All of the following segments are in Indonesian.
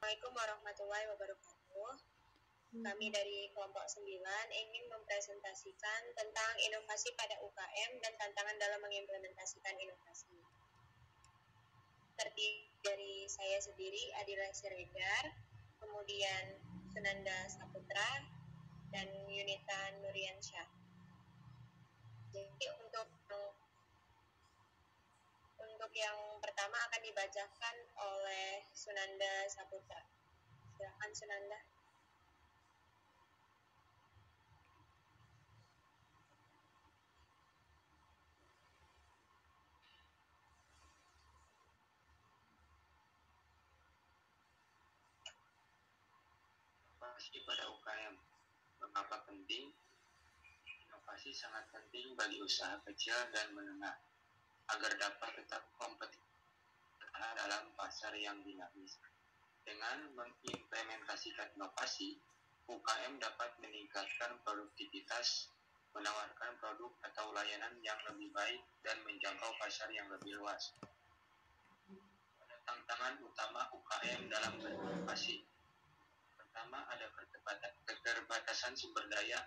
Assalamualaikum warahmatullahi wabarakatuh. Kami dari kelompok 9 ingin mempresentasikan tentang inovasi pada UKM dan tantangan dalam mengimplementasikan inovasi. Terdiri dari saya sendiri, Adila Siregar, kemudian Sunanda Saputra, dan Yunita Nuriansyah. Jadi untuk yang pertama akan dibacakan oleh Sunanda Saputra. Silakan Sunanda. Inovasi pada UKM. Mengapa penting? Inovasi sangat penting bagi usaha kecil dan menengah agar dapat tetap kompetitif dalam pasar yang dinamis. Dengan mengimplementasikan inovasi, UKM dapat meningkatkan produktivitas, menawarkan produk atau layanan yang lebih baik, dan menjangkau pasar yang lebih luas. Ada tantangan utama UKM dalam berinovasi. Pertama, ada keterbatasan sumber daya,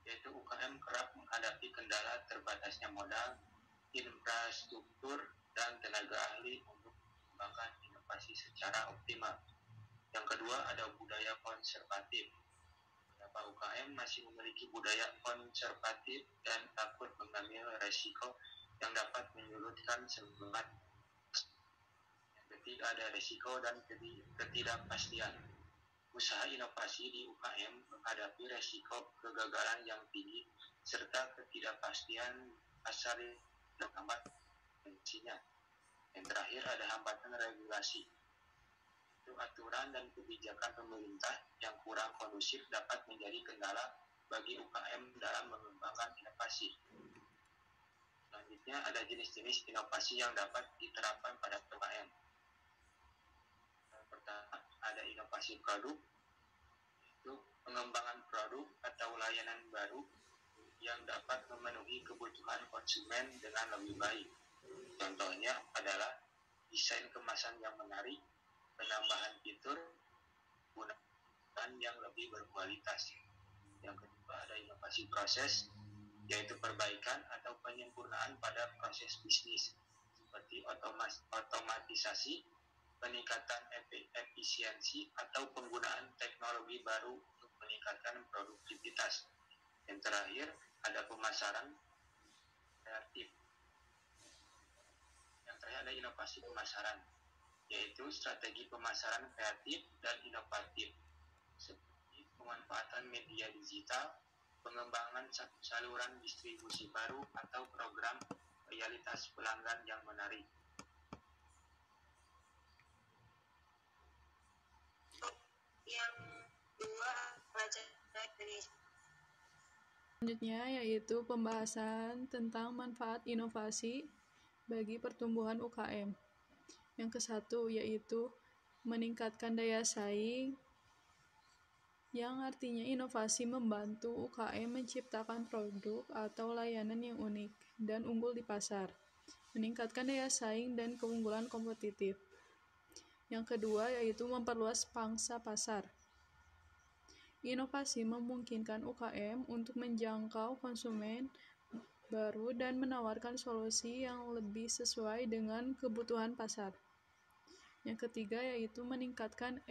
yaitu UKM kerap menghadapi kendala terbatasnya modal, infrastruktur, dan tenaga ahli untuk mengembangkan inovasi secara optimal. Yang kedua, ada budaya konservatif. Beberapa UKM masih memiliki budaya konservatif dan takut mengambil resiko yang dapat menyurutkan semangat. Yang ketiga, ada resiko dan ketidakpastian. Usaha inovasi di UKM menghadapi resiko kegagalan yang tinggi serta ketidakpastian pasar yang amat tensinya. Yang terakhir, ada hambatan regulasi. Itu aturan dan kebijakan pemerintah yang kurang kondusif dapat menjadi kendala bagi UKM dalam mengembangkan inovasi. Selanjutnya, ada jenis-jenis inovasi yang dapat diterapkan pada UKM. Pertama, ada inovasi produk, yaitu pengembangan produk atau layanan baru yang dapat memenuhi kebutuhan konsumen dengan lebih baik. Contohnya adalah desain kemasan yang menarik, penambahan fitur, penggunaan yang lebih berkualitas. Yang kedua, ada inovasi proses, yaitu perbaikan atau penyempurnaan pada proses bisnis, seperti otomatisasi, peningkatan efisiensi, atau penggunaan teknologi baru untuk meningkatkan produktivitas. Yang terakhir, ada pemasaran kreatif. Yang terakhir ada inovasi pemasaran, yaitu strategi pemasaran kreatif dan inovatif, seperti pemanfaatan media digital, pengembangan saluran distribusi baru, atau program loyalitas pelanggan yang menarik. Yang kedua, selanjutnya yaitu pembahasan tentang manfaat inovasi bagi pertumbuhan UKM. Yang kesatu yaitu meningkatkan daya saing, yang artinya inovasi membantu UKM menciptakan produk atau layanan yang unik dan unggul di pasar, meningkatkan daya saing dan keunggulan kompetitif. Yang kedua yaitu memperluas pangsa pasar. Inovasi memungkinkan UKM untuk menjangkau konsumen baru dan menawarkan solusi yang lebih sesuai dengan kebutuhan pasar. Yang ketiga yaitu meningkatkan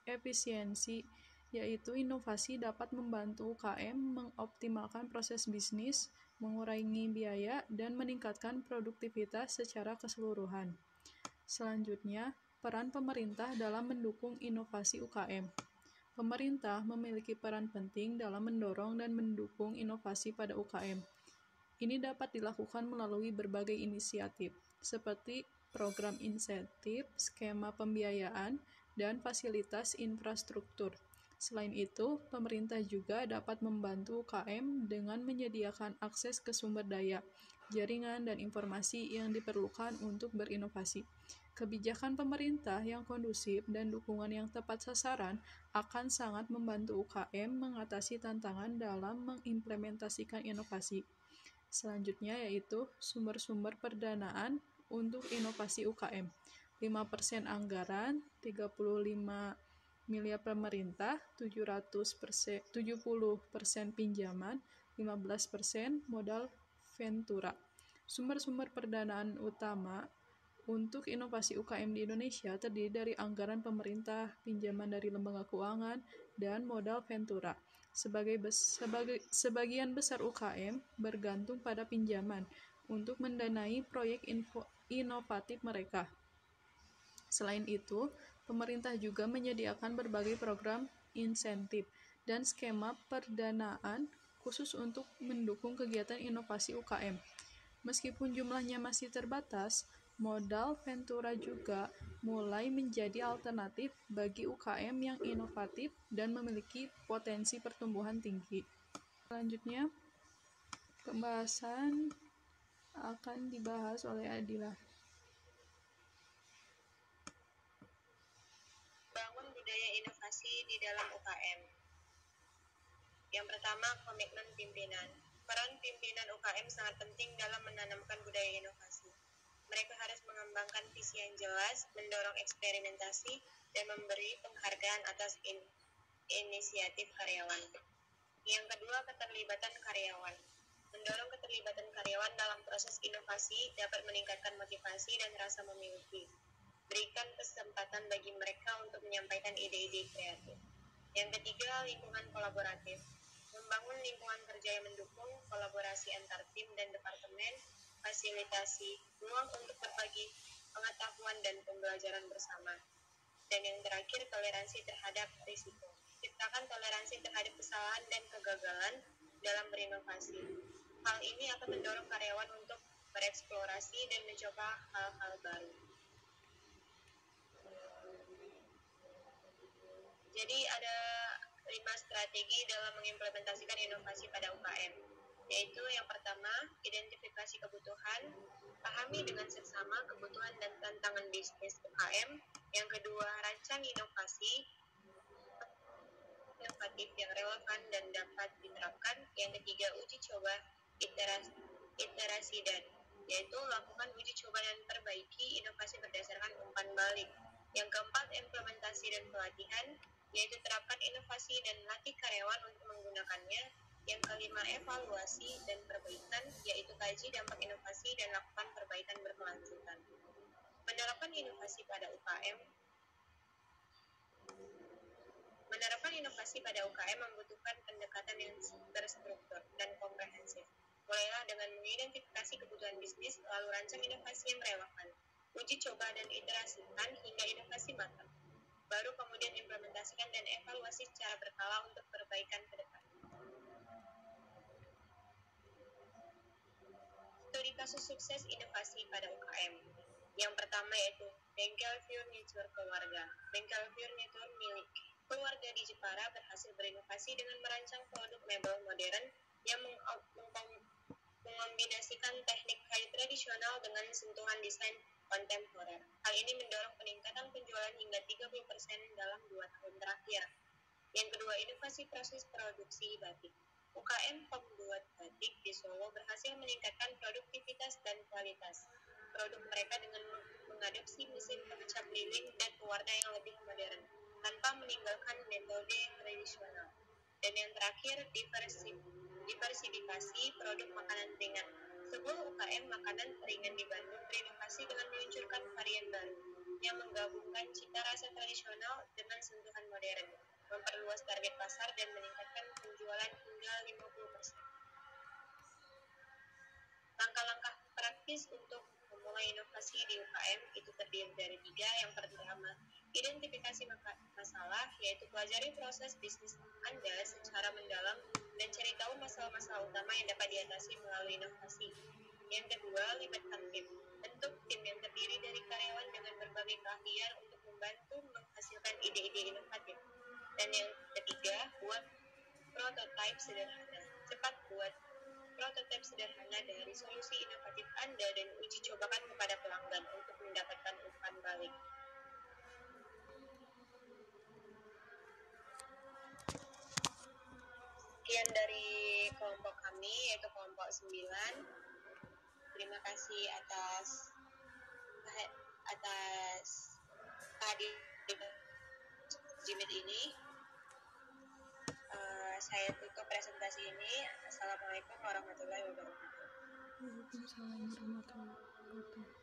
efisiensi, yaitu inovasi dapat membantu UKM mengoptimalkan proses bisnis, mengurangi biaya, dan meningkatkan produktivitas secara keseluruhan. Selanjutnya, peran pemerintah dalam mendukung inovasi UKM. Pemerintah memiliki peran penting dalam mendorong dan mendukung inovasi pada UKM. Ini dapat dilakukan melalui berbagai inisiatif, seperti program insentif, skema pembiayaan, dan fasilitas infrastruktur. Selain itu, pemerintah juga dapat membantu UKM dengan menyediakan akses ke sumber daya, jaringan, dan informasi yang diperlukan untuk berinovasi. Kebijakan pemerintah yang kondusif dan dukungan yang tepat sasaran akan sangat membantu UKM mengatasi tantangan dalam mengimplementasikan inovasi. Selanjutnya yaitu sumber-sumber pendanaan untuk inovasi UKM. 5% anggaran, 35 miliar pemerintah, 70% pinjaman, 15% modal ventura. Sumber-sumber pendanaan utama untuk inovasi UKM di Indonesia terdiri dari anggaran pemerintah, pinjaman dari lembaga keuangan, dan modal ventura. Sebagian besar UKM bergantung pada pinjaman untuk mendanai proyek inovatif mereka. Selain itu, pemerintah juga menyediakan berbagai program insentif dan skema pendanaan khusus untuk mendukung kegiatan inovasi UKM. Meskipun jumlahnya masih terbatas, modal ventura juga mulai menjadi alternatif bagi UKM yang inovatif dan memiliki potensi pertumbuhan tinggi. Selanjutnya, pembahasan akan dibahas oleh Adila. Bangun budaya inovasi di dalam UKM. Yang pertama, komitmen pimpinan. Peran pimpinan UKM sangat penting dalam menanamkan budaya inovasi. Mereka harus mengembangkan visi yang jelas, mendorong eksperimentasi, dan memberi penghargaan atas inisiatif karyawan. Yang kedua, keterlibatan karyawan. Mendorong keterlibatan karyawan dalam proses inovasi dapat meningkatkan motivasi dan rasa memiliki. Berikan kesempatan bagi mereka untuk menyampaikan ide-ide kreatif. Yang ketiga, lingkungan kolaboratif. Membangun lingkungan kerja yang mendukung kolaborasi antar tim dan departemen, fasilitasi ruang untuk berbagi pengetahuan dan pembelajaran bersama. Dan yang terakhir, toleransi terhadap risiko. Ciptakan toleransi terhadap kesalahan dan kegagalan dalam berinovasi. Hal ini akan mendorong karyawan untuk bereksplorasi dan mencoba hal-hal baru. Jadi ada 5 strategi dalam mengimplementasikan inovasi pada UKM, yaitu yang pertama, identifikasi kebutuhan, pahami dengan seksama kebutuhan dan tantangan bisnis UKM. Yang kedua, rancang inovasi inovatif yang relevan dan dapat diterapkan. Yang ketiga, uji coba iterasi dan, yaitu lakukan uji coba dan perbaiki inovasi berdasarkan umpan balik. Yang keempat, implementasi dan pelatihan, yaitu terapkan inovasi dan latih karyawan untuk menggunakannya. Yang kelima, evaluasi dan perbaikan, yaitu kaji dampak inovasi dan lakukan perbaikan berkelanjutan. Menerapkan inovasi pada UKM membutuhkan pendekatan yang terstruktur dan komprehensif. Mulailah dengan mengidentifikasi kebutuhan bisnis, lalu rancang inovasi yang relevan, uji coba dan iterasikan hingga inovasi matang. Baru kemudian implementasikan dan evaluasi secara berkala untuk perbaikan ke depan. Studi kasus sukses inovasi pada UKM. Yang pertama yaitu bengkel furniture keluarga. Bengkel furniture milik keluarga di Jepara berhasil berinovasi dengan merancang produk mebel modern yang mengombinasikan teknik kayu tradisional dengan sentuhan desain kontemporer. Hal ini mendorong peningkatan penjualan hingga 30% dalam 2 tahun terakhir. Yang kedua, inovasi proses produksi batik. UKM pembuat batik di Solo berhasil meningkatkan produktivitas dan kualitas produk mereka dengan mengadopsi mesin pemecah keliling dan pewarna yang lebih modern, tanpa meninggalkan metode tradisional. Dan yang terakhir, diversifikasi produk makanan ringan. Sebuah UKM makanan ringan di Bandung berinovasi dengan meluncurkan varian baru yang menggabungkan cita rasa tradisional dengan sentuhan modern, memperluas target pasar dan meningkatkan penjualan hingga 50%. Langkah-langkah praktis untuk memulai inovasi di UKM itu terdiri dari 3. Yang pertama, identifikasi masalah, yaitu pelajari proses bisnis Anda secara mendalam dan cari tahu masalah-masalah utama yang dapat diatasi melalui inovasi. Yang kedua, libatkan tim. Bentuk tim yang terdiri dari karyawan dengan berbagai keahlian untuk membantu menghasilkan ide-ide inovatif. Dan yang ketiga, buat prototipe sederhana. Cepat buat prototipe sederhana dari solusi inovatif Anda dan uji cobakan kepada pelanggan untuk mendapatkan umpan balik. Sekian dari kelompok kami, yaitu kelompok 9. Terima kasih atas Jimit ini. Saya tutup presentasi ini. Assalamualaikum warahmatullahi wabarakatuh. Waalaikumsalam warahmatullahi wabarakatuh.